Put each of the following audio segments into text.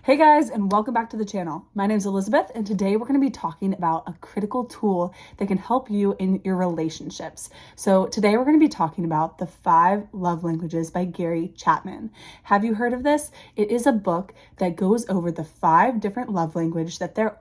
Hey guys, and welcome back to the channel. My name is Elizabeth, and today we're going to be talking about a critical tool that can help you in your relationships. So today we're going to be talking about The 5 Love Languages by Gary Chapman. Have you heard of this? It is a book that goes over the 5 different love languages that there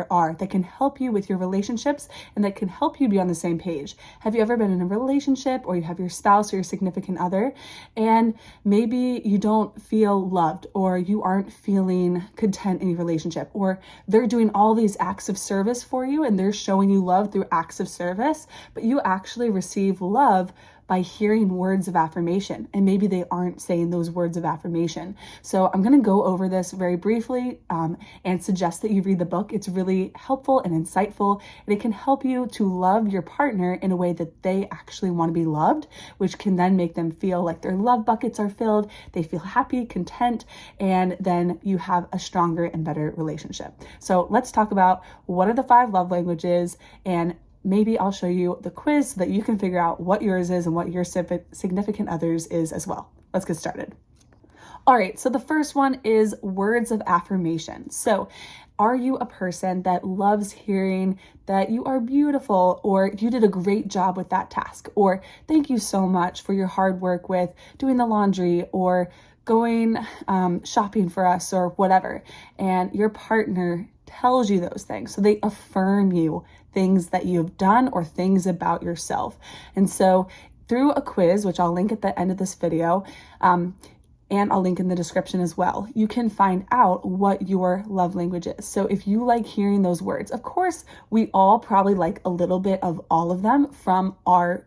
are that can help you with your relationships and that can help you be on the same page. Have you ever been in a relationship, or you have your spouse or your significant other, and maybe you don't feel loved, or you aren't feeling content in your relationship, or they're doing all these acts of service for you and they're showing you love through acts of service, but you actually receive love by hearing words of affirmation, and maybe they aren't saying those words of affirmation. So I'm going to go over this very briefly and suggest that you read the book. It's really helpful and insightful, and it can help you to love your partner in a way that they actually want to be loved, which can then make them feel like their love buckets are filled, they feel happy, content, and then you have a stronger and better relationship. So let's talk about what are the 5 love languages, and maybe I'll show you the quiz so that you can figure out what yours is and what your significant others is as well. Let's get started. All right, so the first one is words of affirmation. So are you a person that loves hearing that you are beautiful, or you did a great job with that task, or thank you so much for your hard work with doing the laundry, or going shopping for us, or whatever, and your partner tells you those things. So they affirm you things that you've done or things about yourself. And so through a quiz, which I'll link at the end of this video, and I'll link in the description as well, you can find out what your love language is. So if you like hearing those words, of course, we all probably like a little bit of all of them from our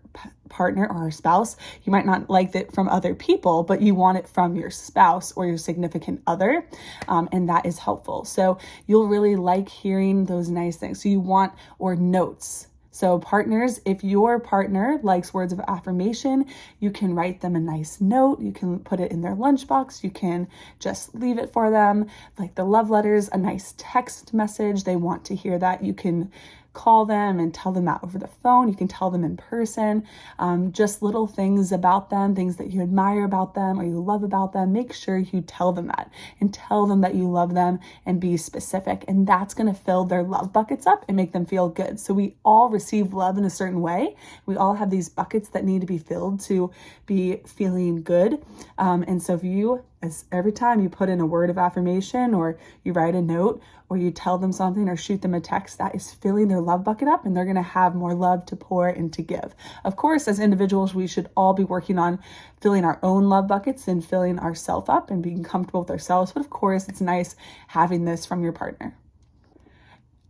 partner or our spouse. You might not like it from other people, but you want it from your spouse or your significant other, and that is helpful. So you'll really like hearing those nice things. So you want, or notes. So partners, if your partner likes words of affirmation, you can write them a nice note. You can put it in their lunchbox. You can just leave it for them. Like the love letters, a nice text message. They want to hear that. You can call them and tell them that over the phone. You can tell them in person, just little things about them, things that you admire about them or you love about them. Make sure you tell them that, and tell them that you love them, and be specific. And that's going to fill their love buckets up and make them feel good. So we all receive love in a certain way. We all have these buckets that need to be filled to be feeling good. And so if you, every time you put in a word of affirmation, or you write a note, or you tell them something, or shoot them a text, that is filling their love bucket up, and they're going to have more love to pour and to give. Of course, as individuals, we should all be working on filling our own love buckets and filling ourselves up and being comfortable with ourselves. But of course, it's nice having this from your partner.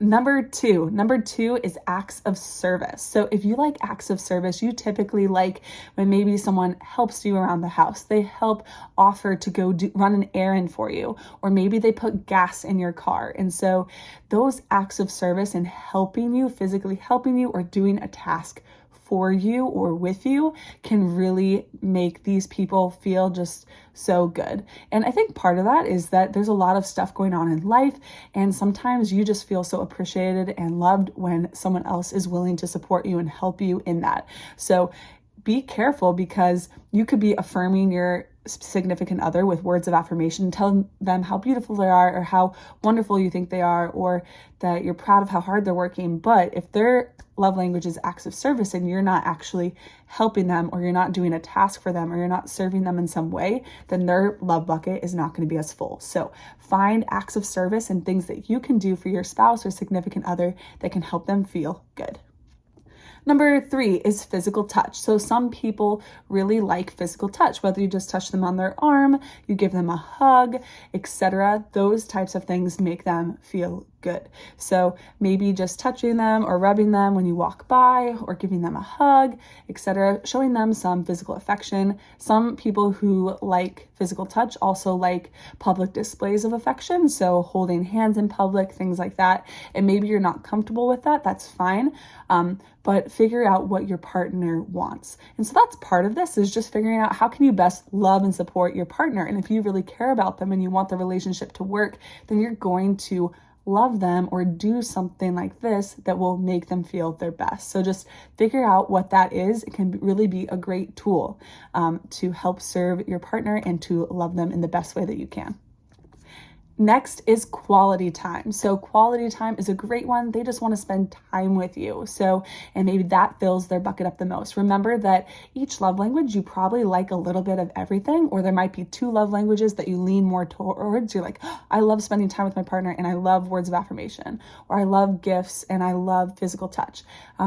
Number two is acts of service. So if you like acts of service, you typically like when maybe someone helps you around the house. They help offer to go run an errand for you, or maybe they put gas in your car. And so those acts of service and helping you, physically helping you, or doing a task for you or with you can really make these people feel just so good. And I think part of that is that there's a lot of stuff going on in life, and sometimes you just feel so appreciated and loved when someone else is willing to support you and help you in that. So be careful, because you could be affirming your significant other with words of affirmation, telling them how beautiful they are, or how wonderful you think they are, or that you're proud of how hard they're working. But if their love language is acts of service, and you're not actually helping them, or you're not doing a task for them, or you're not serving them in some way, then their love bucket is not going to be as full. So find acts of service and things that you can do for your spouse or significant other that can help them feel good. Number 3 is physical touch. So some people really like physical touch, whether you just touch them on their arm, you give them a hug, etc. Those types of things make them feel good. So maybe just touching them or rubbing them when you walk by, or giving them a hug, etc., showing them some physical affection. Some people who like physical touch also like public displays of affection, so holding hands in public, things like that. And maybe you're not comfortable with that, that's fine. But figure out what your partner wants. And so that's part of this, is just figuring out how can you best love and support your partner. And if you really care about them and you want the relationship to work, then you're going to love them or do something like this that will make them feel their best. So just figure out what that is. It can really be a great tool to help serve your partner and to love them in the best way that you can. Next is quality time. So quality time is a great one. They just want to spend time with you. So, and maybe that fills their bucket up the most. Remember that each love language, you probably like a little bit of everything, or there might be two love languages that you lean more towards. You're like, oh, I love spending time with my partner and I love words of affirmation, or I love gifts and I love physical touch.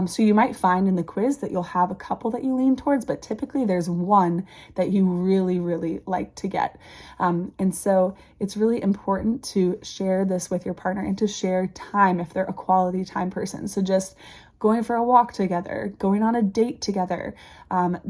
So you might find in the quiz that you'll have a couple that you lean towards, but typically there's one that you really, really like to get. And so it's really important to share this with your partner and to share time if they're a quality time person. So just going for a walk together, going on a date together,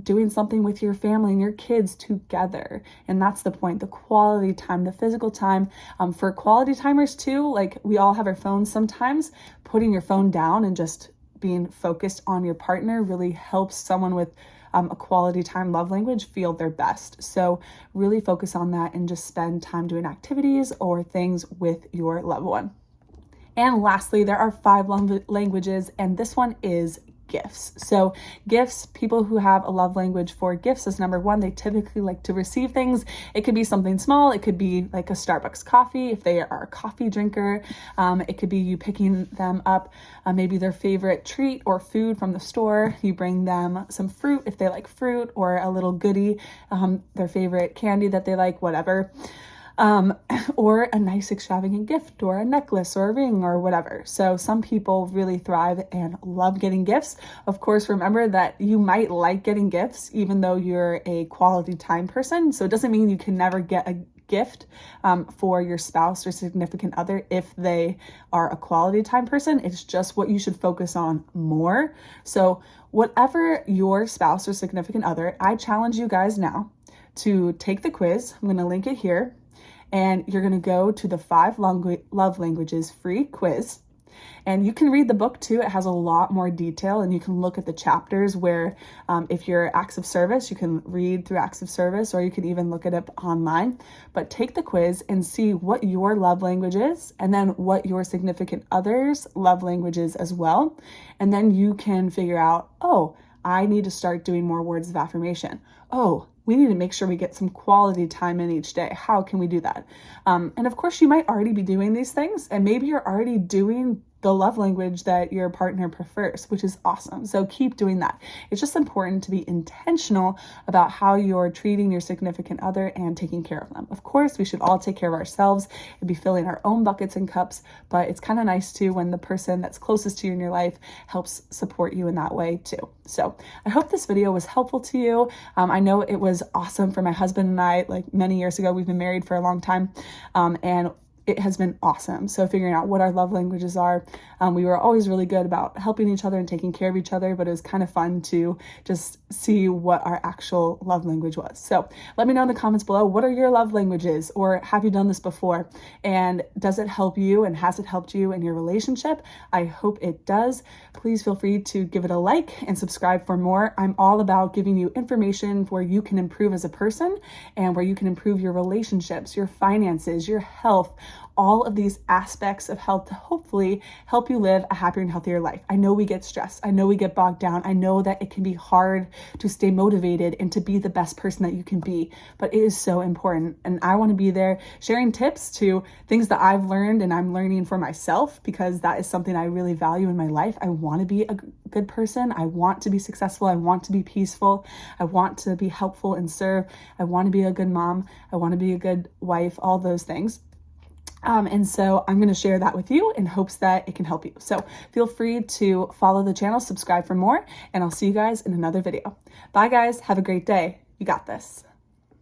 doing something with your family and your kids together. And that's the point, the quality time, the physical time. For quality timers too, like we all have our phones sometimes, putting your phone down and just being focused on your partner really helps someone with a quality time love language feel their best. So really focus on that and just spend time doing activities or things with your loved one. And lastly, there are 5 languages, and this one is gifts. So gifts, people who have a love language for gifts is number 1. They typically like to receive things. It could be something small. It could be like a Starbucks coffee if they are a coffee drinker. It could be you picking them up maybe their favorite treat or food from the store. You bring them some fruit if they like fruit, or a little goodie, their favorite candy that they like, whatever. Or a nice extravagant gift, or a necklace or a ring or whatever. So some people really thrive and love getting gifts. Of course, remember that you might like getting gifts even though you're a quality time person. So it doesn't mean you can never get a gift for your spouse or significant other if they are a quality time person. It's just what you should focus on more. So whatever your spouse or significant other, I challenge you guys now to take the quiz. I'm going to link it here. And you're going to go to the 5 love languages free quiz. And you can read the book too. It has a lot more detail, and you can look at the chapters where if you're acts of service, you can read through acts of service, or you can even look it up online. But take the quiz and see what your love language is, and then what your significant other's love language is as well. And then you can figure out, oh, I need to start doing more words of affirmation. Oh, we need to make sure we get some quality time in each day. How can we do that? And of course, you might already be doing these things, and maybe you're already doing the love language that your partner prefers, which is awesome. So keep doing that. It's just important to be intentional about how you're treating your significant other and taking care of them. Of course, we should all take care of ourselves and be filling our own buckets and cups, but it's kind of nice too when the person that's closest to you in your life helps support you in that way too. So I hope this video was helpful to you. I know it was awesome for my husband and I, like many years ago. We've been married for a long time, and it has been awesome. So figuring out what our love languages are. We were always really good about helping each other and taking care of each other, but it was kind of fun to just see what our actual love language was. So let me know in the comments below, what are your love languages, or have you done this before? And does it help you, and has it helped you in your relationship? I hope it does. Please feel free to give it a like and subscribe for more. I'm all about giving you information where you can improve as a person and where you can improve your relationships, your finances, your health, all of these aspects of health to hopefully help you live a happier and healthier life. I know we get stressed. I know we get bogged down. I know that it can be hard to stay motivated and to be the best person that you can be, but it is so important. And I want to be there sharing tips to things that I've learned and I'm learning for myself, because that is something I really value in my life. I want to be a good person. I want to be successful. I want to be peaceful. I want to be helpful and serve. I want to be a good mom. I want to be a good wife, all those things. And so I'm going to share that with you in hopes that it can help you. So feel free to follow the channel, subscribe for more, and I'll see you guys in another video. Bye guys. Have a great day. You got this.